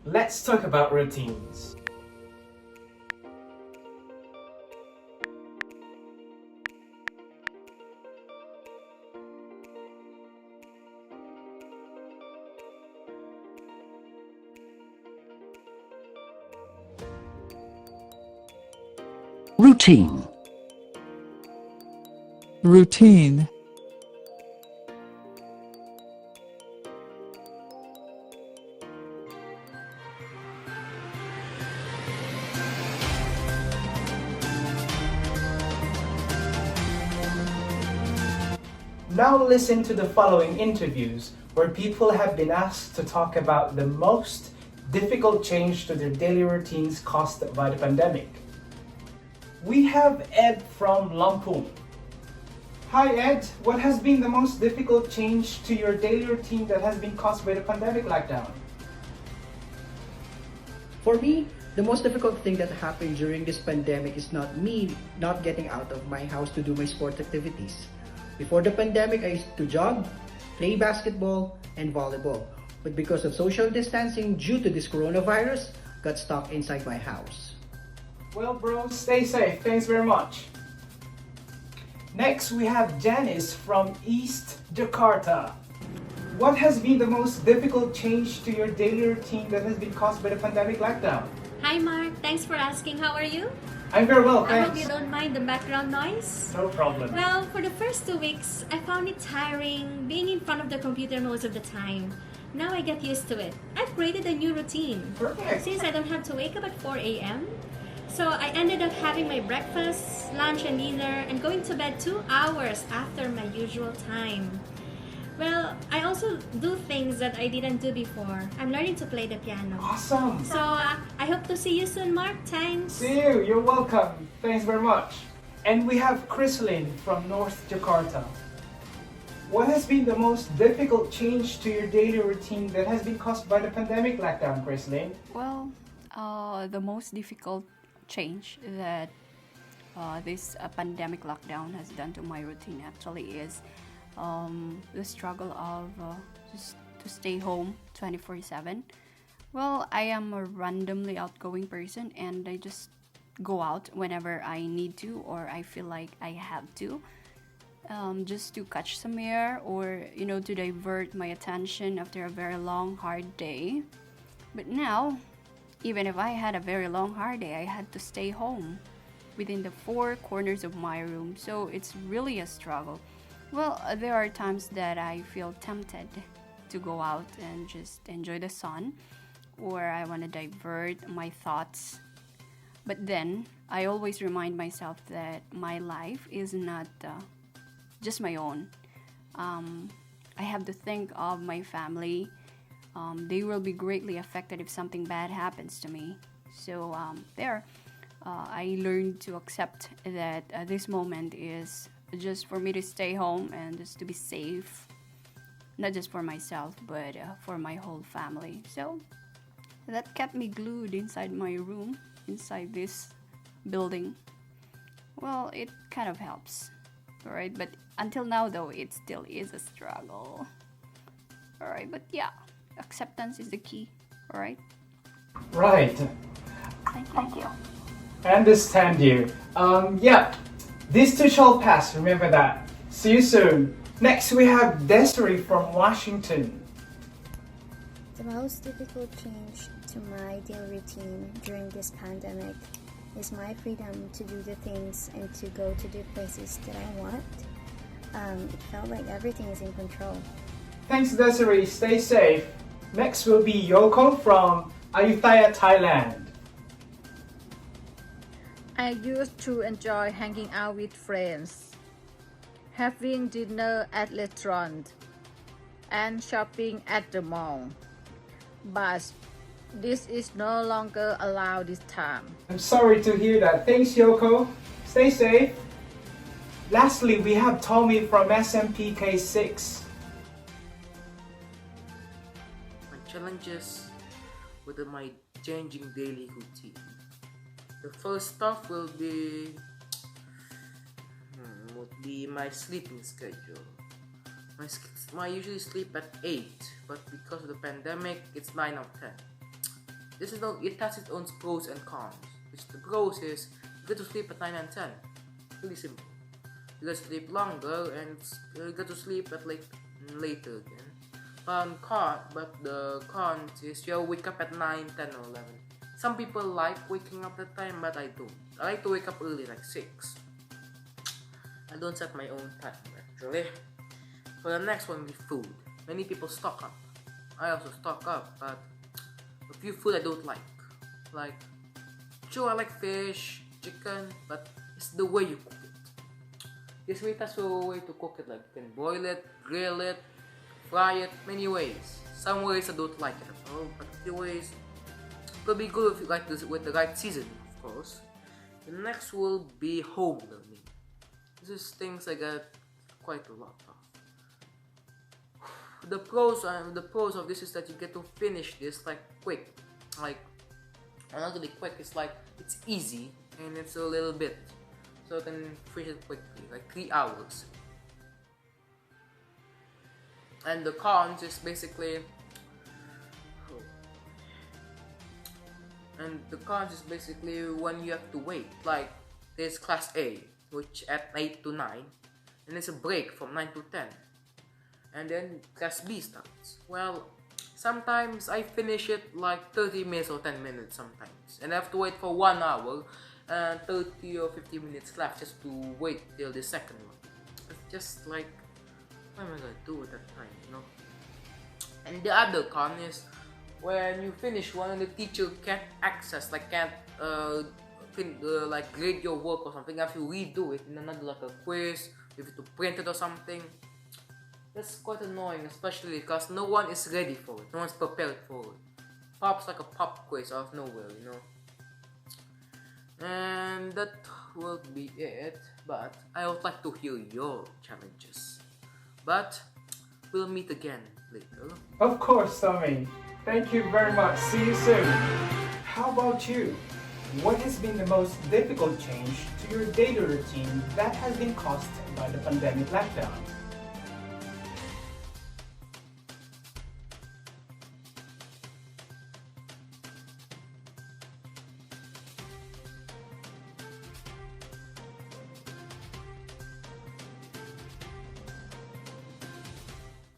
Let's talk about routines. Routine. Routine. Now listen to the following interviews where people have been asked to talk about the most difficult change to their daily routines caused by the pandemic. We have Ed from Lampung. Hi Ed, what has been the most difficult change to your daily routine that has been caused by the pandemic lockdown? For me, the most difficult thing that happened during this pandemic is not me not getting out of my house to do my sport activities. Before the pandemic, I used to jog, play basketball, and volleyball. But because of social distancing due to this coronavirus, got stuck inside my house. Well, bro, stay safe. Thanks very much. Next, we have Janice from East Jakarta. What has been the most difficult change to your daily routine that has been caused by the pandemic lockdown? Hi Mark, thanks for asking. How are you? I'm very well, I hope thanks. you don't mind the background noise. No problem. Well, for the first 2 weeks, I found it tiring being in front of the computer most of the time. Now I get used to it. I've created a new routine. Perfect. Since I don't have to wake up at 4 a.m., so I ended up having my breakfast, lunch, and dinner and going to bed 2 hours after my usual time. Well, I also do things that I didn't do before. I'm learning to play the piano. Awesome. So I hope to see you soon, Mark. Thanks. See you. You're welcome. Thanks very much. And we have Chrislyn from North Jakarta. What has been the most difficult change to your daily routine that has been caused by the pandemic lockdown, Chrislyn? Well, the most difficult change that this pandemic lockdown has done to my routine actually is the struggle of just to stay home 24/7. Well, I am a randomly outgoing person and I just go out whenever I need to or I feel like I have to. Just to catch some air or to divert my attention after a very long hard day. But now, even if I had a very long hard day, I had to stay home within the four corners of my room, so it's really a struggle. Well, there are times that I feel tempted to go out and just enjoy the sun, or I want to divert my thoughts. But then I always remind myself that my life is not just my own. I have to think of my family. They will be greatly affected if something bad happens to me. So I learned to accept that this moment is just for me to stay home and just to be safe, not just for myself, but for my whole family. So that kept me glued inside my room, inside this building. Well, it kind of helps, all right? But until now, though, it still is a struggle. All right, but yeah, acceptance is the key, all right? Right. Thank you. I understand you. Yeah, this too shall pass, remember that. See you soon. Next, we have Desiree from Washington. The most difficult change to my daily routine during this pandemic is my freedom to do the things and to go to the places that I want. It felt like everything is in control. Thanks, Desiree. Stay safe. Next will be Yoko from Ayutthaya, Thailand. I used to enjoy hanging out with friends, having dinner at restaurants, and shopping at the mall. But this is no longer allowed this time. I'm sorry to hear that. Thanks, Yoko. Stay safe. Lastly, we have Tommy from SMPK6. My challenges with my changing daily routine. The first stuff will be my sleeping schedule. I usually sleep at 8, but because of the pandemic, it's 9 or 10. it has its own pros and cons. Which the pros is you get to sleep at 9 and 10. Really simple. You get to sleep longer and you get to sleep at later again. But the cons is you'll wake up at 9, 10 or 11. Some people like waking up that time, but I don't. I like to wake up early, like 6. I don't set my own time actually. For the next one, with food. Many people stock up. I also stock up, but a few food I don't like. Like, sure, I like fish, chicken, but it's the way you cook it. This way, that's a way to cook it. Like, you can boil it, grill it, fry it, many ways. Some ways I don't like it at all, but a few ways it will be good if you like this with the right seasoning, of course. The next will be home learning. This is things I get quite a lot of. The pros of this is that you get to finish this like quick, like not really quick. It's like it's easy and it's a little bit, so you can finish it quickly, like 3 hours. And the cons is basically, when you have to wait. Like there's class A, which at 8 to 9, and there's a break from 9 to 10. And then class B starts. Well, sometimes I finish it like 30 minutes or 10 minutes sometimes. And I have to wait for 1 hour and 30 or 50 minutes left just to wait till the second one. It's just like, what am I gonna do at that time, you know? And the other con is when you finish one and the teacher can't access, like can't like grade your work or something. If you redo it in another like a quiz, if you have to print it or something. That's quite annoying, especially because no one is ready for it. No one's prepared for it. Pops like a pop quiz out of nowhere, you know. And that will be it. But I would like to hear your challenges. But we'll meet again later. Of course, Tommy. Thank you very much. See you soon. How about you? What has been the most difficult change to your daily routine that has been caused by the pandemic lockdown?